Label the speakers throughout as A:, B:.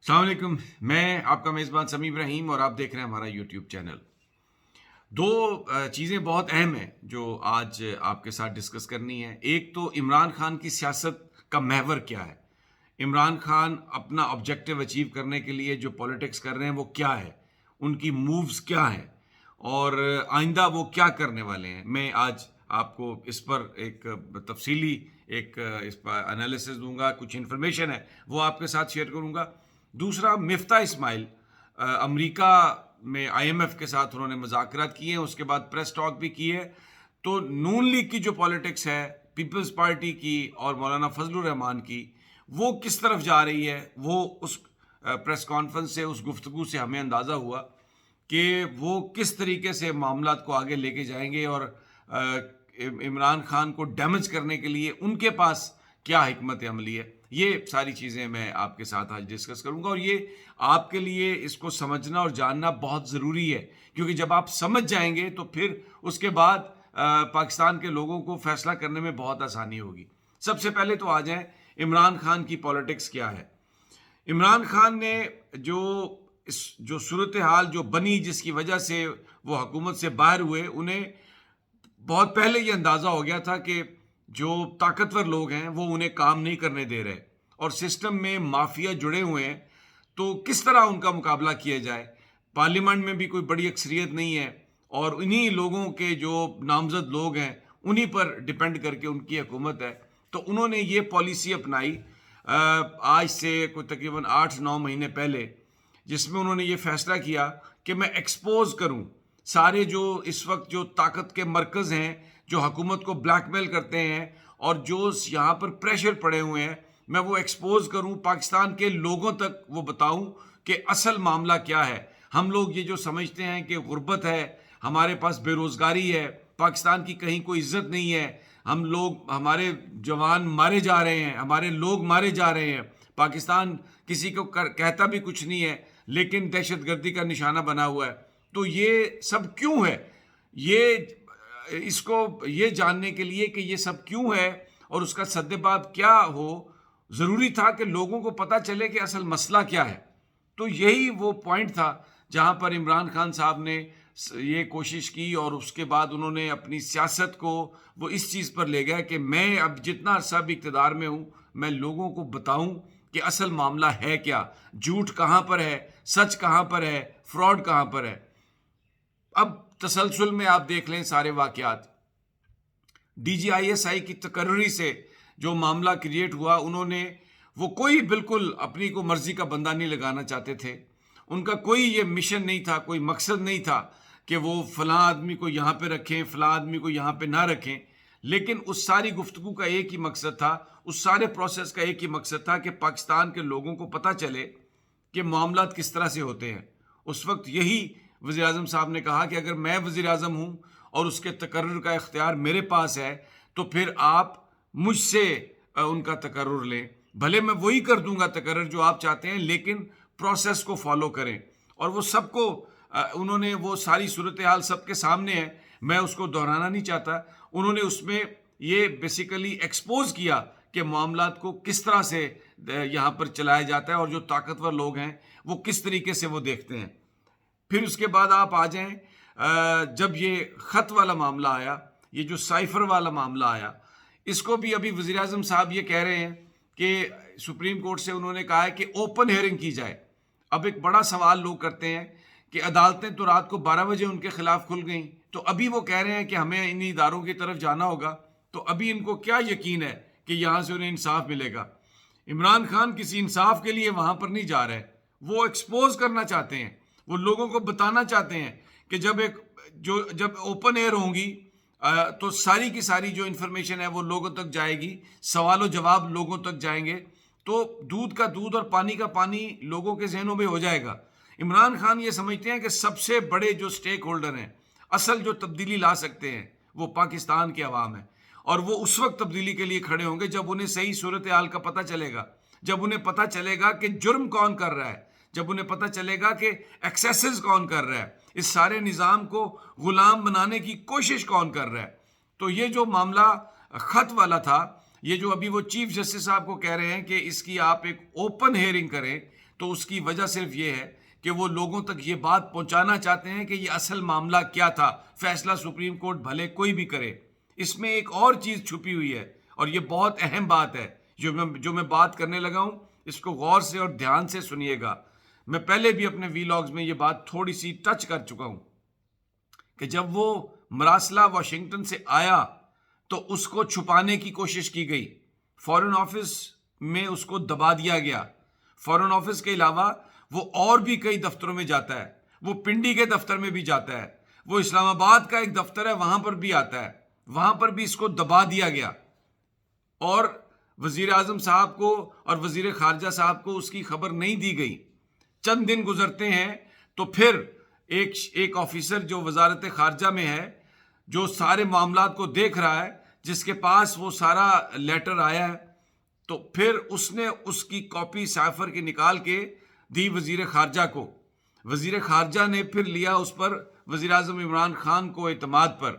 A: السلام علیکم. میں آپ کا میزبان سمیع ابراہیم اور آپ دیکھ رہے ہیں ہمارا یوٹیوب چینل. دو چیزیں بہت اہم ہیں جو آج آپ کے ساتھ ڈسکس کرنی ہے. ایک تو عمران خان کی سیاست کا محور کیا ہے. عمران خان اپنا آبجیکٹیو اچیو کرنے کے لیے جو پالیٹکس کر رہے ہیں وہ کیا ہے, ان کی مووز کیا ہیں اور آئندہ وہ کیا کرنے والے ہیں. میں آج آپ کو اس پر ایک تفصیلی اس پر انالیسس دوں گا. کچھ انفارمیشن ہے وہ آپ کے ساتھ شیئر کروں گا. دوسرا, مفتاح اسماعیل امریکہ میں آئی ایم ایف کے ساتھ انہوں نے مذاکرات کیے ہیں, اس کے بعد پریس ٹاک بھی کی ہے. تو نون لیگ کی جو پالیٹکس ہے, پیپلز پارٹی کی اور مولانا فضل الرحمان کی, وہ کس طرف جا رہی ہے, وہ اس پریس کانفرنس سے, اس گفتگو سے ہمیں اندازہ ہوا کہ وہ کس طریقے سے معاملات کو آگے لے کے جائیں گے اور عمران خان کو ڈیمیج کرنے کے لیے ان کے پاس کیا حکمت عملی ہے. یہ ساری چیزیں میں آپ کے ساتھ آج ڈسکس کروں گا اور یہ آپ کے لیے اس کو سمجھنا اور جاننا بہت ضروری ہے, کیونکہ جب آپ سمجھ جائیں گے تو پھر اس کے بعد پاکستان کے لوگوں کو فیصلہ کرنے میں بہت آسانی ہوگی. سب سے پہلے تو آ جائیں عمران خان کی پالیٹکس کیا ہے. عمران خان نے جو صورتحال جو بنی, جس کی وجہ سے وہ حکومت سے باہر ہوئے, انہیں بہت پہلے یہ اندازہ ہو گیا تھا کہ جو طاقتور لوگ ہیں وہ انہیں کام نہیں کرنے دے رہے اور سسٹم میں مافیا جڑے ہوئے ہیں, تو کس طرح ان کا مقابلہ کیا جائے. پارلیمنٹ میں بھی کوئی بڑی اکثریت نہیں ہے اور انہی لوگوں کے جو نامزد لوگ ہیں انہی پر ڈپینڈ کر کے ان کی حکومت ہے. تو انہوں نے یہ پالیسی اپنائی آج سے کوئی تقریباً 8-9 مہینے پہلے, جس میں انہوں نے یہ فیصلہ کیا کہ میں ایکسپوز کروں سارے جو اس وقت جو طاقت کے مرکز ہیں جو حکومت کو بلیک میل کرتے ہیں اور جو یہاں پر پریشر پڑے ہوئے ہیں, میں وہ ایکسپوز کروں, پاکستان کے لوگوں تک وہ بتاؤں کہ اصل معاملہ کیا ہے. ہم لوگ یہ جو سمجھتے ہیں کہ غربت ہے, ہمارے پاس بے روزگاری ہے, پاکستان کی کہیں کوئی عزت نہیں ہے, ہم لوگ, ہمارے جوان مارے جا رہے ہیں, ہمارے لوگ مارے جا رہے ہیں, پاکستان کسی کو کہتا بھی کچھ نہیں ہے لیکن دہشت گردی کا نشانہ بنا ہوا ہے. تو یہ سب کیوں ہے؟ اس کو یہ جاننے کے لیے کہ یہ سب کیوں ہے اور اس کا سدباب کیا ہو, ضروری تھا کہ لوگوں کو پتہ چلے کہ اصل مسئلہ کیا ہے. تو یہی وہ پوائنٹ تھا جہاں پر عمران خان صاحب نے یہ کوشش کی اور اس کے بعد انہوں نے اپنی سیاست کو وہ اس چیز پر لے گیا کہ میں اب جتنا عرصہ بھی اقتدار میں ہوں, میں لوگوں کو بتاؤں کہ اصل معاملہ ہے کیا, جھوٹ کہاں پر ہے, سچ کہاں پر ہے, فراڈ کہاں پر ہے. اب تسلسل میں آپ دیکھ لیں سارے واقعات. D G I S I کی تقرری سے جو معاملہ کریٹ ہوا, انہوں نے وہ کوئی بالکل اپنی کو مرضی کا بندہ نہیں لگانا چاہتے تھے. ان کا کوئی یہ مشن نہیں تھا, کوئی مقصد نہیں تھا کہ وہ فلاں آدمی کو یہاں پہ رکھیں, فلاں آدمی کو یہاں پہ نہ رکھیں. لیکن اس ساری گفتگو کا ایک ہی مقصد تھا, اس سارے پروسیس کا ایک ہی مقصد تھا کہ پاکستان کے لوگوں کو پتہ چلے کہ معاملات کس طرح سے ہوتے ہیں. اس وقت یہی وزیر اعظم صاحب نے کہا کہ اگر میں وزیر اعظم ہوں اور اس کے تقرر کا اختیار میرے پاس ہے تو پھر آپ مجھ سے ان کا تقرر لیں, بھلے میں وہی کر دوں گا تقرر جو آپ چاہتے ہیں, لیکن پروسیس کو فالو کریں. اور وہ سب کو انہوں نے وہ ساری صورتحال سب کے سامنے ہے, میں اس کو دہرانا نہیں چاہتا. انہوں نے اس میں یہ بیسیکلی ایکسپوز کیا کہ معاملات کو کس طرح سے یہاں پر چلایا جاتا ہے اور جو طاقتور لوگ ہیں وہ کس طریقے سے وہ دیکھتے ہیں. پھر اس کے بعد آپ آ جائیں, جب یہ خط والا معاملہ آیا, یہ جو سائفر والا معاملہ آیا, اس کو بھی ابھی وزیر اعظم صاحب یہ کہہ رہے ہیں کہ سپریم کورٹ سے انہوں نے کہا ہے کہ اوپن ہیئرنگ کی جائے. اب ایک بڑا سوال لوگ کرتے ہیں کہ عدالتیں تو رات کو 12 بجے ان کے خلاف کھل گئیں, تو ابھی وہ کہہ رہے ہیں کہ ہمیں ان اداروں کی طرف جانا ہوگا, تو ابھی ان کو کیا یقین ہے کہ یہاں سے انہیں انصاف ملے گا؟ عمران خان کسی انصاف کے لیے وہاں پر نہیں جا رہے, وہ ایکسپوز کرنا چاہتے ہیں, وہ لوگوں کو بتانا چاہتے ہیں کہ جب اوپن ایئر ہوں گی تو ساری کی ساری جو انفارمیشن ہے وہ لوگوں تک جائے گی, سوال و جواب لوگوں تک جائیں گے, تو دودھ کا دودھ اور پانی کا پانی لوگوں کے ذہنوں میں ہو جائے گا. عمران خان یہ سمجھتے ہیں کہ سب سے بڑے جو سٹیک ہولڈر ہیں, اصل جو تبدیلی لا سکتے ہیں, وہ پاکستان کے عوام ہیں, اور وہ اس وقت تبدیلی کے لیے کھڑے ہوں گے جب انہیں صحیح صورتحال کا پتہ چلے گا, جب انہیں پتہ چلے گا کہ جرم کون کر رہا ہے, جب انہیں پتہ چلے گا کہ ایکسیسز کون کر رہا ہے, اس سارے نظام کو غلام بنانے کی کوشش کون کر رہا ہے. تو یہ جو معاملہ خط والا تھا, یہ جو ابھی وہ چیف جسٹس صاحب کو کہہ رہے ہیں کہ اس کی آپ ایک اوپن ہیئرنگ کریں تو اس کی وجہ صرف یہ ہے کہ وہ لوگوں تک یہ بات پہنچانا چاہتے ہیں کہ یہ اصل معاملہ کیا تھا. فیصلہ سپریم کورٹ بھلے کوئی بھی کرے. اس میں ایک اور چیز چھپی ہوئی ہے اور یہ بہت اہم بات ہے جو میں بات کرنے لگا ہوں. اس کو غور سے اور دھیان سے سنیے گا. میں پہلے بھی اپنے ویلاگز میں یہ بات تھوڑی سی ٹچ کر چکا ہوں کہ جب وہ مراسلہ واشنگٹن سے آیا تو اس کو چھپانے کی کوشش کی گئی. فارن آفس میں اس کو دبا دیا گیا. فارن آفس کے علاوہ وہ اور بھی کئی دفتروں میں جاتا ہے. وہ پنڈی کے دفتر میں بھی جاتا ہے. وہ اسلام آباد کا ایک دفتر ہے وہاں پر بھی آتا ہے. وہاں پر بھی اس کو دبا دیا گیا اور وزیر اعظم صاحب کو اور وزیر خارجہ صاحب کو اس کی خبر نہیں دی گئی. چند دن گزرتے ہیں تو پھر ایک آفیسر جو وزارت خارجہ میں ہے، جو سارے معاملات کو دیکھ رہا ہے، جس کے پاس وہ سارا لیٹر آیا ہے، تو پھر اس نے اس کی کاپی سائفر کی نکال کے دی وزیر خارجہ کو. وزیر خارجہ نے پھر لیا اس پر وزیر اعظم عمران خان کو اعتماد پر،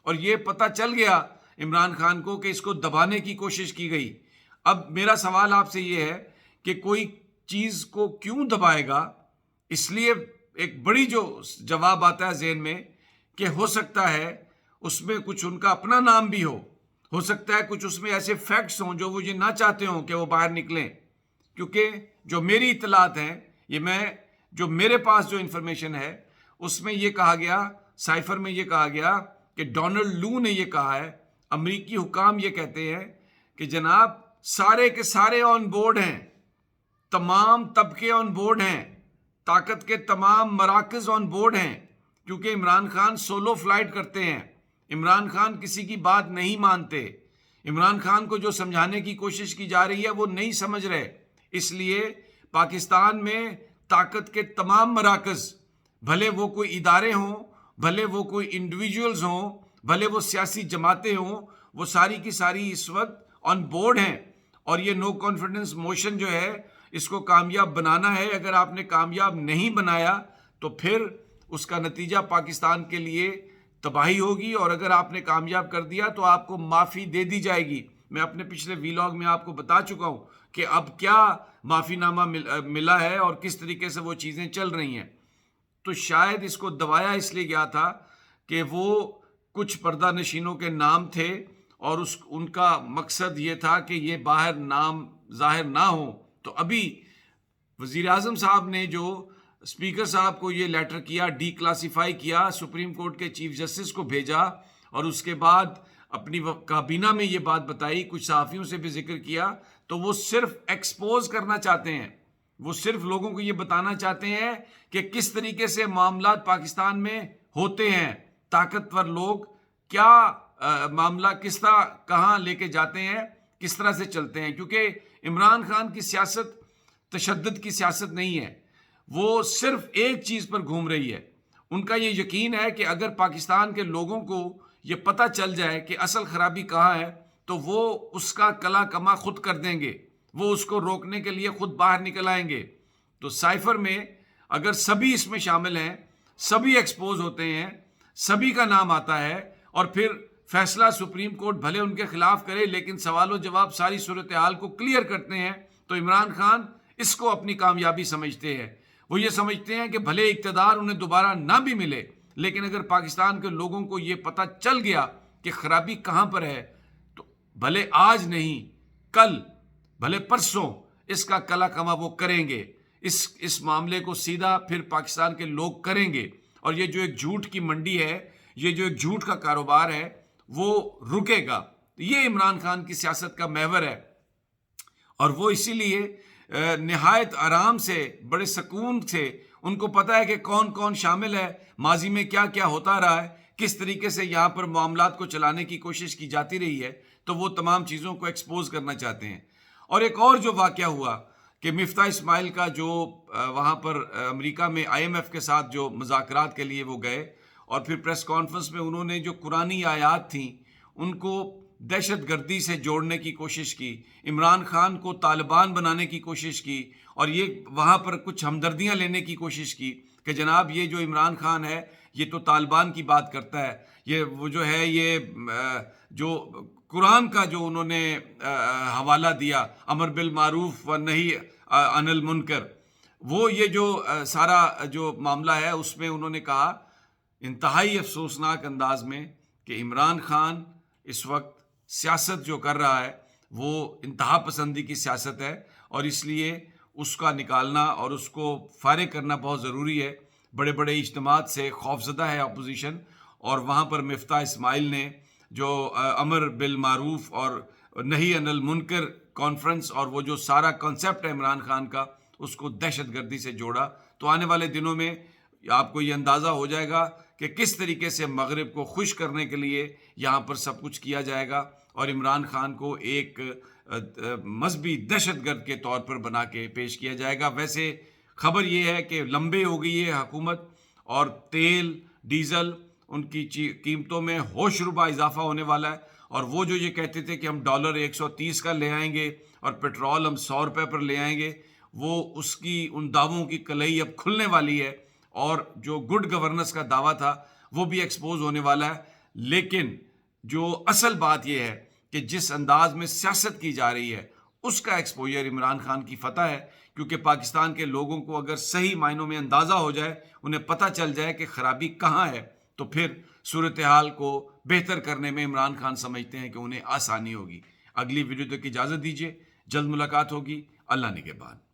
A: اور یہ پتہ چل گیا عمران خان کو کہ اس کو دبانے کی کوشش کی گئی. اب میرا سوال آپ سے یہ ہے کہ کوئی چیز کو کیوں دبائے گا؟ اس لیے ایک بڑی جو جواب آتا ہے ذہن میں کہ ہو سکتا ہے اس میں کچھ ان کا اپنا نام بھی ہو سکتا ہے کچھ اس میں ایسے فیکٹس ہوں جو وہ یہ نہ چاہتے ہوں کہ وہ باہر نکلیں. کیونکہ جو میری اطلاعات ہیں، جو میرے پاس جو انفارمیشن ہے، اس میں یہ کہا گیا، سائفر میں یہ کہا گیا کہ ڈونلڈ لو نے یہ کہا ہے، امریکی حکام یہ کہتے ہیں کہ جناب سارے کے سارے آن بورڈ ہیں، تمام طبقے آن بورڈ ہیں، طاقت کے تمام مراکز آن بورڈ ہیں. کیونکہ عمران خان سولو فلائٹ کرتے ہیں. عمران خان کسی کی بات نہیں مانتے. عمران خان کو جو سمجھانے کی کوشش کی جا رہی ہے وہ نہیں سمجھ رہے. اس لیے پاکستان میں طاقت کے تمام مراکز، بھلے وہ کوئی ادارے ہوں، بھلے وہ کوئی انڈیویجولز ہوں، بھلے وہ سیاسی جماعتیں ہوں، وہ ساری کی ساری اس وقت آن بورڈ ہیں. اور یہ نو کانفیڈنس موشن جو ہے اس کو کامیاب بنانا ہے. اگر آپ نے کامیاب نہیں بنایا تو پھر اس کا نتیجہ پاکستان کے لیے تباہی ہوگی، اور اگر آپ نے کامیاب کر دیا تو آپ کو معافی دے دی جائے گی. میں اپنے پچھلے ویلاگ میں آپ کو بتا چکا ہوں کہ اب کیا معافی نامہ ملا ہے اور کس طریقے سے وہ چیزیں چل رہی ہیں. تو شاید اس کو دبایا اس لیے گیا تھا کہ وہ کچھ پردہ نشینوں کے نام تھے اور ان کا مقصد یہ تھا کہ یہ باہر نام ظاہر نہ ہو. تو ابھی وزیر اعظم صاحب نے جو اسپیکر صاحب کو یہ لیٹر کیا، ڈی کلاسیفائی کیا، سپریم کورٹ کے چیف جسٹس کو بھیجا، اور اس کے بعد اپنی کابینہ میں یہ بات بتائی، کچھ صحافیوں سے بھی ذکر کیا، تو وہ صرف ایکسپوز کرنا چاہتے ہیں. وہ صرف لوگوں کو یہ بتانا چاہتے ہیں کہ کس طریقے سے معاملات پاکستان میں ہوتے ہیں. طاقتور لوگ کیا معاملہ کس طرح کہاں لے کے جاتے ہیں، کس طرح سے چلتے ہیں. کیونکہ عمران خان کی سیاست تشدد کی سیاست نہیں ہے، وہ صرف ایک چیز پر گھوم رہی ہے. ان کا یہ یقین ہے کہ اگر پاکستان کے لوگوں کو یہ پتہ چل جائے کہ اصل خرابی کہاں ہے تو وہ اس کا کلا کما خود کر دیں گے، وہ اس کو روکنے کے لیے خود باہر نکل آئیں گے. تو سائفر میں اگر سبھی اس میں شامل ہیں، سبھی ایکسپوز ہوتے ہیں، سبھی کا نام آتا ہے، اور پھر فیصلہ سپریم کورٹ بھلے ان کے خلاف کرے لیکن سوال و جواب ساری صورتحال کو کلیئر کرتے ہیں، تو عمران خان اس کو اپنی کامیابی سمجھتے ہیں. وہ یہ سمجھتے ہیں کہ بھلے اقتدار انہیں دوبارہ نہ بھی ملے، لیکن اگر پاکستان کے لوگوں کو یہ پتہ چل گیا کہ خرابی کہاں پر ہے تو بھلے آج نہیں، کل، بھلے پرسوں اس کا کلا کما وہ کریں گے. اس معاملے کو سیدھا پھر پاکستان کے لوگ کریں گے، اور یہ جو ایک جھوٹ کی منڈی ہے، یہ جو ایک جھوٹ کا کاروبار ہے، وہ رکے گا. یہ عمران خان کی سیاست کا محور ہے، اور وہ اسی لیے نہایت آرام سے، بڑے سکون سے، ان کو پتہ ہے کہ کون کون شامل ہے، ماضی میں کیا کیا ہوتا رہا ہے، کس طریقے سے یہاں پر معاملات کو چلانے کی کوشش کی جاتی رہی ہے، تو وہ تمام چیزوں کو ایکسپوز کرنا چاہتے ہیں. اور ایک اور جو واقعہ ہوا کہ مفتاح اسماعیل کا جو وہاں پر امریکہ میں IMF کے ساتھ جو مذاکرات کے لیے وہ گئے، اور پھر پریس کانفرنس میں انہوں نے جو قرآنی آیات تھیں ان کو دہشت گردی سے جوڑنے کی کوشش کی، عمران خان کو طالبان بنانے کی کوشش کی، اور یہ وہاں پر کچھ ہمدردیاں لینے کی کوشش کی کہ جناب یہ جو عمران خان ہے یہ تو طالبان کی بات کرتا ہے، یہ وہ جو ہے یہ جو قرآن کا جو انہوں نے حوالہ دیا، امر بالمعروف و نہی عن المنکر، وہ یہ جو سارا جو معاملہ ہے اس میں انہوں نے کہا انتہائی افسوسناک انداز میں کہ عمران خان اس وقت سیاست جو کر رہا ہے وہ انتہا پسندی کی سیاست ہے، اور اس لیے اس کا نکالنا اور اس کو فارغ کرنا بہت ضروری ہے۔ بڑے بڑے اجتماعات سے خوفزدہ ہے اپوزیشن، اور وہاں پر مفتاح اسماعیل نے جو امر بالمعروف اور نہی عن المنکر کانفرنس اور وہ جو سارا کنسیپٹ ہے عمران خان کا، اس کو دہشت گردی سے جوڑا، تو آنے والے دنوں میں آپ کو یہ اندازہ ہو جائے گا کہ کس طریقے سے مغرب کو خوش کرنے کے لیے یہاں پر سب کچھ کیا جائے گا، اور عمران خان کو ایک مذہبی دہشت گرد کے طور پر بنا کے پیش کیا جائے گا۔ ویسے خبر یہ ہے کہ لمبے ہو گئی ہے حکومت، اور تیل ڈیزل ان کی قیمتوں میں ہوش ربا اضافہ ہونے والا ہے، اور وہ جو یہ کہتے تھے کہ ہم ڈالر 130 کا لے آئیں گے اور پیٹرول ہم 100 روپے پر لے آئیں گے، وہ اس کی ان دعووں کی کلئی اب کھلنے والی ہے، اور جو گڈ گورننس کا دعویٰ تھا وہ بھی ایکسپوز ہونے والا ہے۔ لیکن جو اصل بات یہ ہے کہ جس انداز میں سیاست کی جا رہی ہے اس کا ایکسپوجر عمران خان کی فتح ہے، کیونکہ پاکستان کے لوگوں کو اگر صحیح معنوں میں اندازہ ہو جائے، انہیں پتہ چل جائے کہ خرابی کہاں ہے، تو پھر صورتحال کو بہتر کرنے میں عمران خان سمجھتے ہیں کہ انہیں آسانی ہوگی۔ اگلی ویڈیو تک اجازت دیجیے، جلد ملاقات ہوگی، اللہ نگہبان۔